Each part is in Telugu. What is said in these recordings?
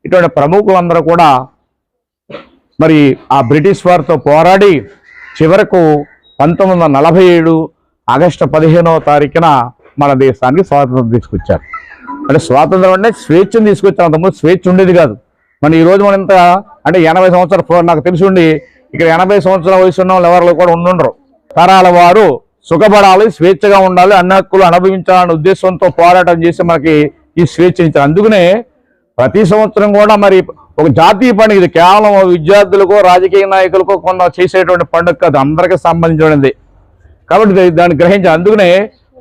ఇటువంటి ప్రముఖులందరూ కూడా మరి ఆ బ్రిటిష్ వారితో పోరాడి చివరకు 1947 ఆగస్టు 15వ తారీఖున మన దేశానికి స్వాతంత్రం తీసుకొచ్చారు. అంటే స్వాతంత్రం అంటే స్వేచ్ఛను తీసుకొచ్చారు. అంతకుముందు స్వేచ్ఛ ఉండేది కాదు. మన ఈరోజు మనం ఇంత అంటే 80 సంవత్సరాలు నాకు తెలిసి ఉండి ఇక్కడ 80 సంవత్సరాల వయసు ఉన్న వాళ్ళు ఎవరు కూడా ఉండుండరు. తరాల వారు సుఖపడాలి, స్వేచ్ఛగా ఉండాలి, అన్ని హక్కులు అనుభవించాలనే ఉద్దేశంతో పోరాటం చేసి మనకి ఈ స్వేచ్ఛ ఇచ్చారు. అందుకనే ప్రతి సంవత్సరం కూడా మరి ఒక జాతీయ పండుగ, ఇది కేవలం విద్యార్థులకో రాజకీయ నాయకులకో కొంత చేసేటువంటి పండుగ కాదు, అందరికీ సంబంధించినది. కాబట్టి దాన్ని గ్రహించాలి. అందుకనే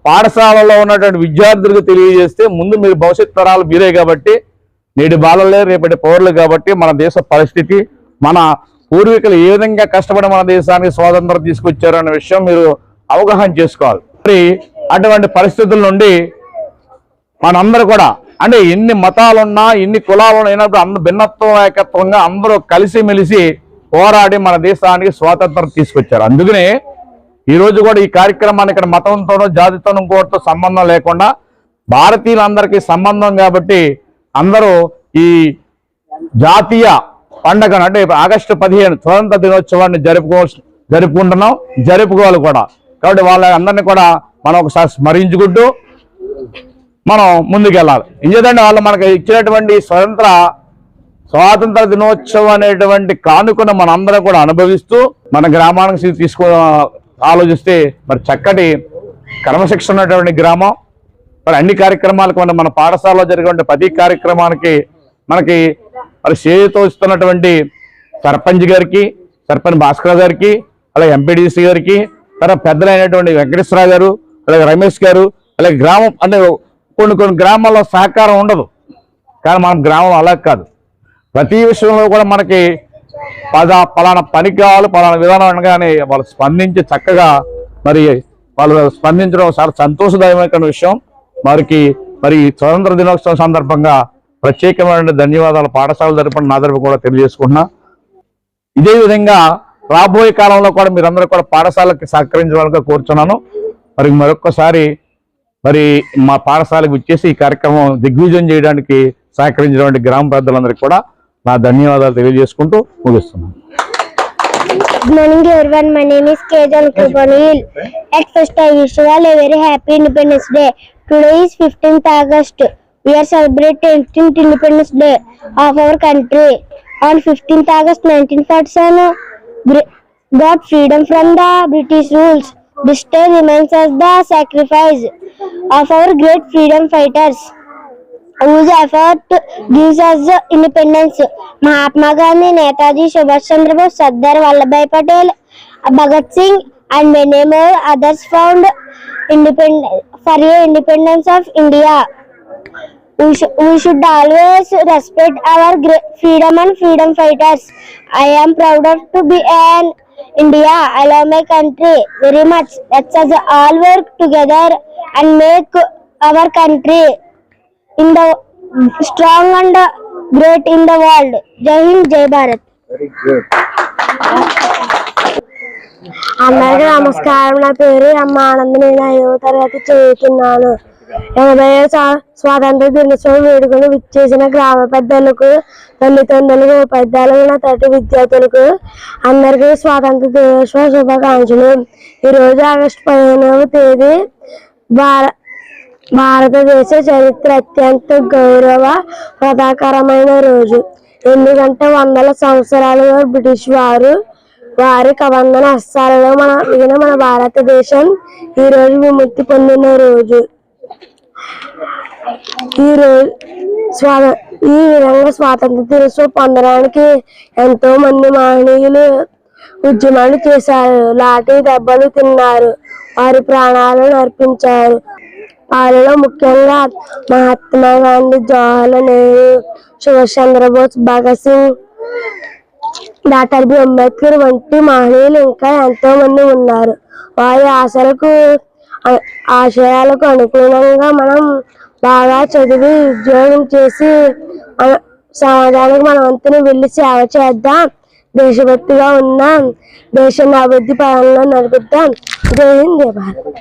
పాఠశాలలో ఉన్నటువంటి విద్యార్థులకు తెలియజేస్తే ముందు మీరు భవిష్యత్ తరాలు మీరే కాబట్టి, నేటి బాలలే రేపటి పౌరులు కాబట్టి మన దేశ పరిస్థితి, మన పూర్వీకులు ఏ విధంగా కష్టపడి మన దేశానికి స్వాతంత్రం తీసుకొచ్చారు అనే విషయం మీరు అవగాహన చేసుకోవాలి. మరి అటువంటి పరిస్థితుల నుండి మనందరూ కూడా అంటే ఎన్ని మతాలున్నా ఎన్ని కులాలు అయినప్పుడు అందరూ భిన్నత్వం ఏకత్వంగా అందరూ కలిసిమెలిసి పోరాడి మన దేశానికి స్వాతంత్రం తీసుకొచ్చారు. అందుకనే ఈరోజు కూడా ఈ కార్యక్రమాన్ని ఇక్కడ మతంతోనో జాతితోనో ఇంకోటితో సంబంధం లేకుండా భారతీయులందరికీ సంబంధం కాబట్టి అందరూ ఈ జాతీయ పండుగను అంటే ఆగస్టు 15 స్వతంత్ర దినోత్సవాన్ని జరుపుకోవాలి కూడా. కాబట్టి వాళ్ళందరినీ కూడా మనం ఒకసారి స్మరించుకుంటూ మనం ముందుకెళ్ళాలి. ఇంకేదంటే వాళ్ళు మనకు ఇచ్చినటువంటి స్వాతంత్ర దినోత్సవం అనేటువంటి కానుకను మనందరం కూడా అనుభవిస్తూ మన గ్రామానికి ఆలోచిస్తే మరి చక్కటి క్రమశిక్షణ ఉన్నటువంటి గ్రామం. మరి అన్ని కార్యక్రమాలకు మన పాఠశాలలో జరిగే ప్రతి కార్యక్రమానికి మనకి మరి చేతితో ఇస్తున్నటువంటి సర్పంచ్ గారికి, సర్పంచ్ భాస్కర్ గారికి, అలాగే ఎంపీడీసీ గారికి, తర్వాత పెద్దలైనటువంటి వెంకటేశ్వరరావు గారు, అలాగే రమేష్ గారు, అలాగే గ్రామం అంటే కొన్ని గ్రామాల్లో సహకారం ఉండదు. కానీ మన గ్రామం అలా కాదు. ప్రతి విషయంలో కూడా మనకి పలానా పని కావాలి, పలానా విధానం అనగానే వాళ్ళు స్పందించి చక్కగా మరి వాళ్ళు స్పందించడం చాలా సంతోషదాయకమైన విషయం. మరి స్వతంత్ర దినోత్సవం సందర్భంగా ప్రత్యేకమైన ధన్యవాదాలు పాఠశాల తరపున నా తరపు కూడా తెలియజేసుకుంటున్నా. ఇదే విధంగా రాబోయే కాలంలో కూడా మీరందరూ కూడా పాఠశాలకి సహకరించడానికి కోరుచున్నాను. మరి మరొక్కసారి మరి మా పాఠశాలకు వచ్చేసి ఈ కార్యక్రమం దిగ్విజయం చేయడానికి సహకరించినటువంటి గ్రామ పెద్దలందరికీ కూడా నా ధన్యవాదాలు తెలియజేసుకుంటూ ముగిస్తున్నాను. Good morning everyone, my name is Kejal Kupanil. At first I wish you all a very happy Independence Day. Today is 15th August. We are celebrating 15th Independence Day of our country. On 15th August 1947, got freedom from the British rules. This day reminds us the sacrifice of our great freedom fighters whose effort gives us independence. Mahatma Gandhi, Netaji Subhash Chandra Bose, Sardar Vallabhbhai Patel, Bhagat Singh and many more others found for the independence of India. We should always respect our great freedom and freedom fighters. I am proud of to be an India. I love my country very much. Let us all work together and make our country in the strong and great in the world. Jai Hind, Jai Bharat. Very good. అందరికీ నమస్కారం. నా పేరు అమ్మ ఆనంద్. నేను 5వ తరగతి చదువుతున్నాను. 80వ స్వాతంత్ర దినోత్సవం వేడుకలు విచ్చేసిన గ్రామ పెద్దలకు, తల్లిదండ్రులకు, ఉపాధ్యాయులకు, నా తోటి విద్యార్థులకు అందరికీ స్వాతంత్ర దినోత్సవ శుభాకాంక్షలు. ఈరోజు ఆగస్టు 15వ తేదీ భారతదేశ చరిత్ర అత్యంత గౌరవ ప్రధాకరమైన రోజు. ఎందుకంటే 100 సంవత్సరాలుగా బ్రిటిష్ వారి కబంధన హస్తాలలో మన భారతదేశం ఈ రోజు విముక్తి పొందిన రోజు. ఈ విధంగా స్వాతంత్ర దినోత్సవం పొందడానికి ఎంతో మంది మహనీయులు ఉద్యమాలు చేశారు, లాఠీ దెబ్బలు తిన్నారు, వారి ప్రాణాలను అర్పించారు. వారిలో ముఖ్యంగా మహాత్మా గాంధీ, జవహర్లాల్ నెహ్రూ, సుభాష్ చంద్రబోస్, భగత్ సింగ్, డాక్టర్ బి అంబేద్కర్ వంటి మహనీయులు ఇంకా ఎంతో మంది ఉన్నారు. వారి ఆశయాలకు అనుగుణంగా మనం బాగా చదివి ఉద్యోగం చేసి సమాజానికి మన వంతుని వెళ్ళి సేవ చేద్దాం, దేశభక్తిగా ఉన్నాం, దేశాన్ని అభివృద్ధి పరంలో నడిపిద్దాం. జై హింద్, జై భారత్.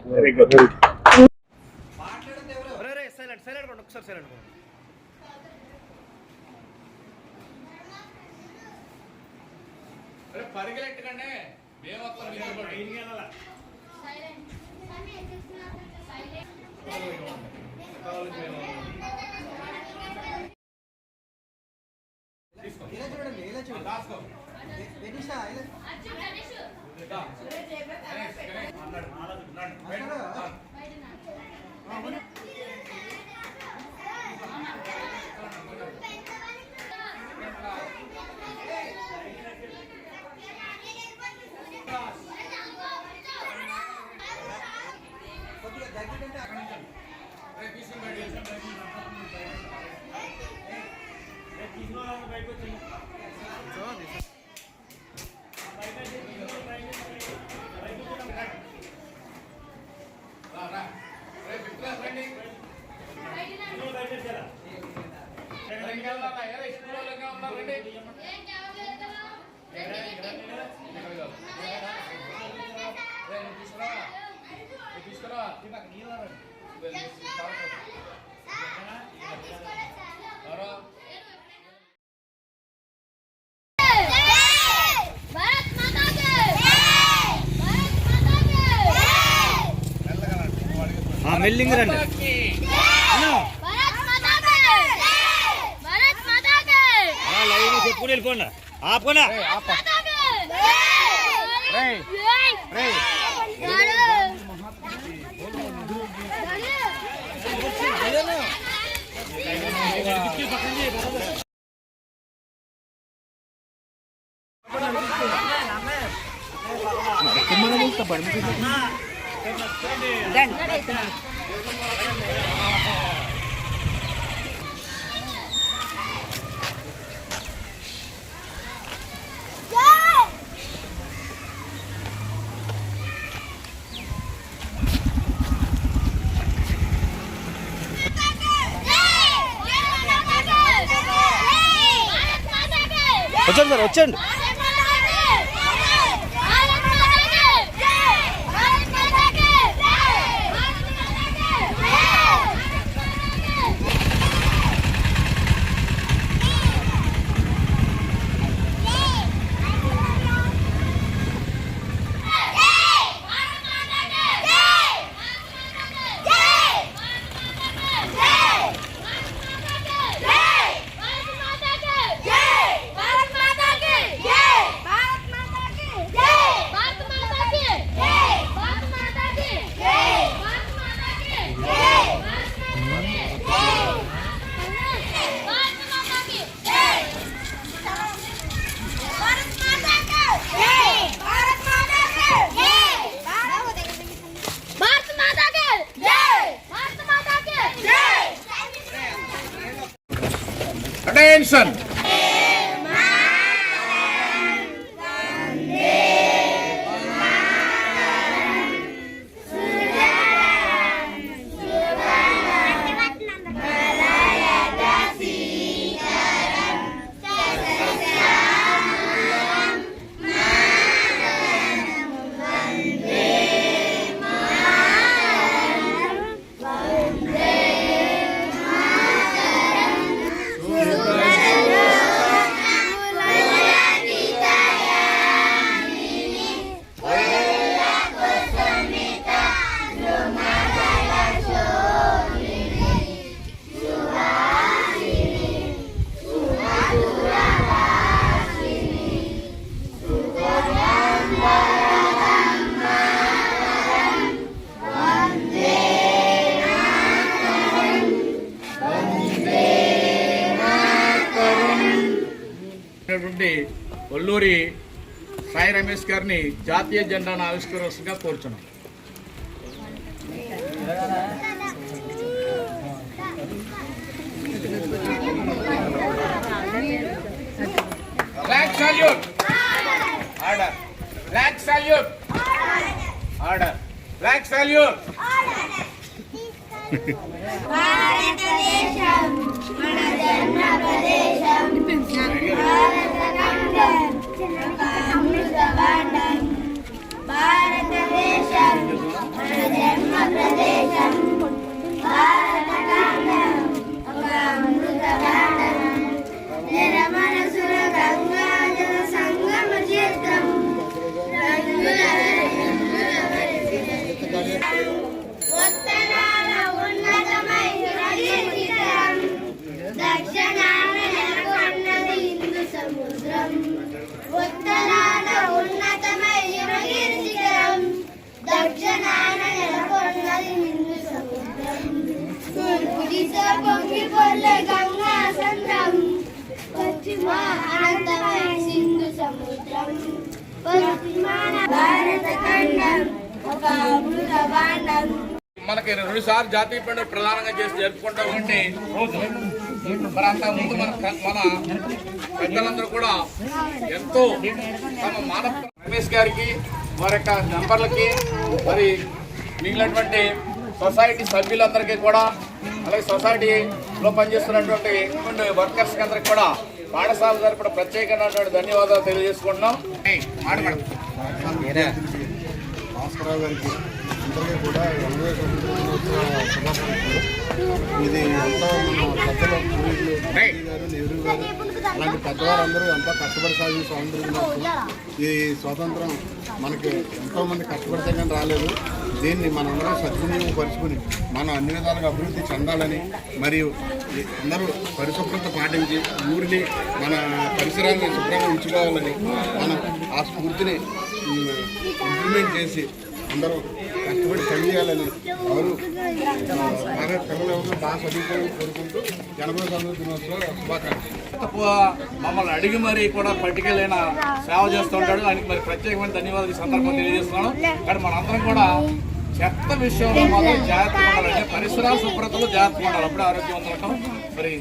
పరిగెలెట్టుకండి మేము మెల్లింగ్ రండి లైన్ చెప్పుకుని వెళ్ళిపోండి ఆపుకోనా వచ్చండి సార్ వచ్చండి Attention! ఒల్లూరి సాయి రమేష్ గారిని జాతీయ జెండాను ఆవిష్కరించగా కోరుచున్నాం. Flag salute. Order. Flag salute. Order. Flag salute. భారతదేశం మన జన్మ ప్రదేశం అమృత భాండం. భారతదేశం మన జన్మ ప్రదేశం భారతఖండం ఒక అమృత భాండం. నిరమనసుర గంగా జల సంగమ తీర్థ పొంగిపొర్లే గంగా సంద్రం పశ్చిమ అనంతమైన సింధు సముద్రం పశ్చిమాన భారత ఖండం ఒక అమృత భాండం. మనకి 2 సార్లు జాతీయ పండుగ ప్రధానంగా చేసి జరుపుకుంటాం అంటే మరి అంత ముందు మన పెద్దలందరూ కూడా ఎంతో తమ మానవ రమేష్ గారికి వారి యొక్క మెంబర్లకి మరి మిగిలినటువంటి సొసైటీ సభ్యులందరికీ కూడా అలాగే సొసైటీలో పనిచేస్తున్నటువంటి వర్కర్స్ అందరికి కూడా పాఠశాల తరపున ప్రత్యేకమైనటువంటి ధన్యవాదాలు తెలియజేసుకుంటున్నాం. భాస్కరరావు గారికి అందరికీ కూడా 80వ స్వతంత్ర దినోత్సవ శుభాకాంక్షలు. ఇది ఎంతో మన పెద్దలు పూర్వీకులు గారు నెహ్రూ గారు అలాంటి పెద్దవారందరూ ఎంతో కష్టపడి సాగిన స్వాతంత్ర దినోత్సవం. ఈ స్వాతంత్రం మనకి ఎంతోమంది కష్టపడితే కానీ రాలేదు. దీన్ని మనందరం సద్వినియోగం పరుచుకుని మనం అన్ని విధాలుగా అభివృద్ధి చెందాలని మరియు అందరూ పరిశుభ్రత పాటించి ఊరిని మన పరిసరాన్ని శుభ్రంగా ఉంచుకోవాలని మనం ఆ స్ఫూర్తిని ఇంప్లిమెంట్ చేసి అందరూ కష్టపడి పనిచేయాలని ఎవరు బాగా పిల్లలు ఎవరు బాగా చదువుకోవాలని కోరుకుంటూ 80వ స్వతంత్ర దినోత్సవ శుభాకాంక్షలు. మమ్మల్ని అడిగి మరి కూడా పట్టుకెళ్ళైన సేవ చేస్తూ ఉంటాడు. ఆయనకి మరి ప్రత్యేకమైన ధన్యవాదాలు ఈ సందర్భంగా తెలియజేస్తున్నాను. కానీ మనందరం కూడా చెత్త విషయంలో మాత్రం జాగ్రత్తగా ఉండాలంటే పరిసరాల శుభ్రతలో జాగ్రత్తగా ఉండాలి. అప్పుడే ఆరోగ్యవంతం ఉంటాం. మరి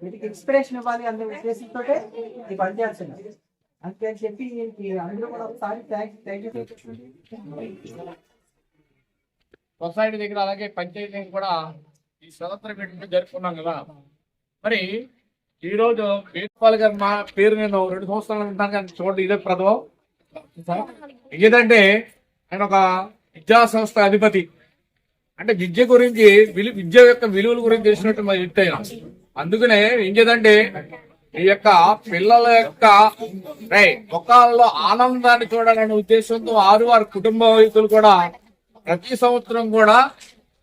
వీటికి ఇన్స్పిరేషన్ ఇవ్వాలి అనే ఉద్దేశంతో ఇది పనిచేస్తున్నారు. అంతే అని చెప్పి అందరూ కూడా ఒకసారి థ్యాంక్ యూ. సొసైటీ దగ్గర అలాగే పంచాయతీ దగ్గర కూడా ఈ స్వతంత్ర వేడుకలు జరుపుకున్నాం కదా. మరి ఈ రోజు వేణుగోపాల్ గారు మా పేరు నేను 2 సంవత్సరాలు ఉంటాను కానీ చూడండి ఇదే ప్రథమం. ఏదంటే ఆయన ఒక విద్యా సంస్థ అధిపతి. అంటే విద్య గురించి విద్య యొక్క విలువల గురించి తెలిసినట్టు మరి వ్యక్తి అయినా. అందుకనే ఏం చేద్దంటే ఈ యొక్క పిల్లల యొక్క ముఖాల్లో ఆనందాన్ని చూడాలనే ఉద్దేశంతో వారి కుటుంబ వ్యక్తులు కూడా ప్రతి సంవత్సరం కూడా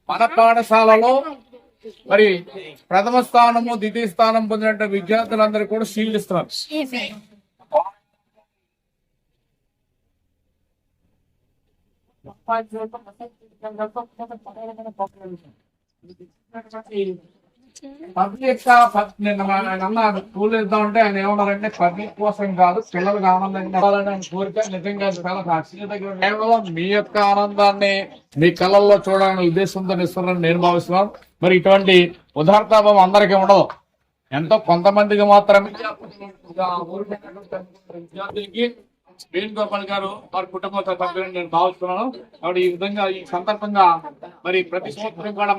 మన పాఠశాలలో మరి ప్రథమ స్థానము ద్వితీయ స్థానం పొందిన విద్యార్థులందరూ కూడా షీల్డ్ ఇస్తున్నారు. పబ్లిక్ అన్నాడు స్కూల్ ఇద్దామంటే ఆయన ఏమన్నారంటే పబ్లిక్ కోసం కాదు పిల్లలకు ఆనందంగా కోరిక నిజంగా కేవలం మీ యొక్క ఆనందాన్ని మీ కళల్లో చూడాలనే ఉద్దేశంతో ఇస్తున్నారని నేను భావిస్తున్నాను. మరి ఇటువంటి ఉదారతాభావం అందరికీ ఉండదు, ఎంతో కొంతమందికి మాత్రమే. విద్యార్థులకి వేణుగోపాల్ గారు వారి కుటుంబ సభ్యులను నేను భావిస్తున్నాను. కాబట్టి ఈ విధంగా ఈ సందర్భంగా మరి ప్రతి సంవత్సరం కూడా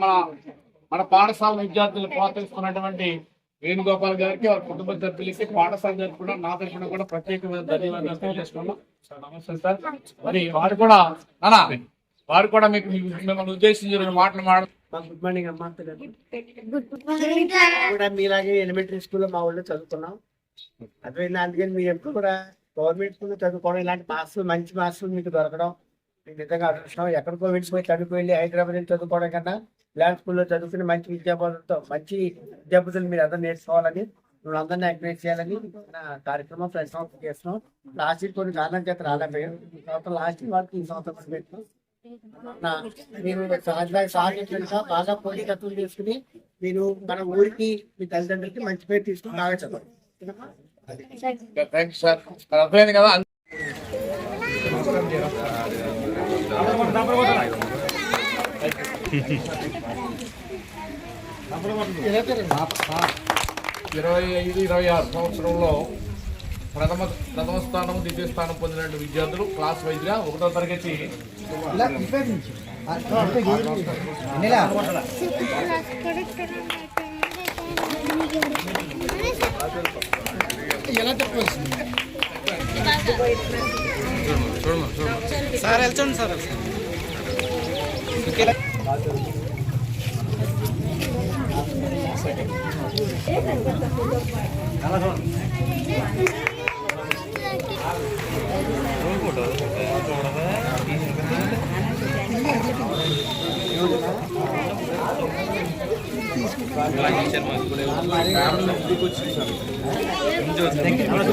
మన పాఠశాల విద్యార్థులు ప్రోత్సహిస్తున్నటువంటి వేణుగోపాల్ గారికి వారి కుటుంబ సభ్యులకి పాఠశాల జరుపుకోవడం నా తరఫున కూడా ప్రత్యేకమైన ధన్యవాదాలు తెలియజేసుకున్నాం. సార్ నమస్తే సార్. మరి వారు కూడా మీకు మిమ్మల్ని ఉద్దేశించి మాటలు గుడ్ మార్నింగ్ అమ్మా. కూడా మీలాగే ఎలిమెంటరీ స్కూల్లో మా ఊళ్ళో చదువుకున్నాం. అదే అందుకని మీరు ఎప్పుడు కూడా గవర్నమెంట్ స్కూల్లో చదువుకోవడం ఇలాంటి మంచి మార్క్స్ మీకు దొరకడం మీకు నిజంగా అదృష్టం. ఎక్కడికో వెళ్ళిపోయి చదువుకోవాలి హైదరాబాద్ నుంచి చదువుకోవడం కన్నా ఇలాంటి స్కూల్లో చదువుకుని మంచి విద్యాబుద్ధులు మీరు అందరూ నేర్చుకోవాలని మిమ్మల్ని అందరినీ ఎంకరేజ్ చేయాలని నా కార్యక్రమం ప్రతి సంవత్సరం చేస్తున్నాం. లాస్ట్ ఇయర్ కొన్ని కారణాల చేత రాలేకపోయాం. సంవత్సరం లాస్ట్ ఇయర్ వాళ్ళకి ఈ సంవత్సరం పెట్టినాం. మీరు బాగా పోటీ తత్వం చేసుకుని మీరు మన ఊరికి మీ తల్లిదండ్రులకి మంచి పేరు తీసుకుని బాగా చదవండి. అర్థమైంది కదా. 25-26 సంవత్సరంలో ప్రథమ స్థానం ద్వితీయ స్థానం పొందిన విద్యార్థులు క్లాస్ వైజ్గా 1వ తరగతి సార్ వెళ్చండి సార్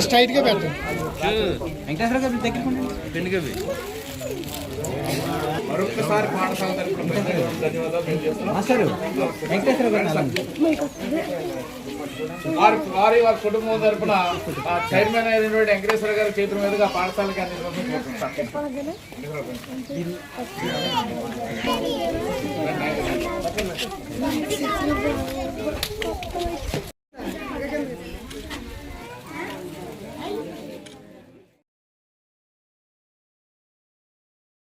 స్ట్రైట్ గా పెట్టండి. వెంకటేశ్వర గారి దగ్గర పెండు గవి మరొకసారి పాఠశాల తరపున ధన్యవాదాలు తెలియజేస్తున్నాం. వారి కుటుంబం తరపున చైర్మన్ అయినటువంటి వెంకటేశ్వర గారి చేతుల మీదుగా పాఠశాలకి అందించడం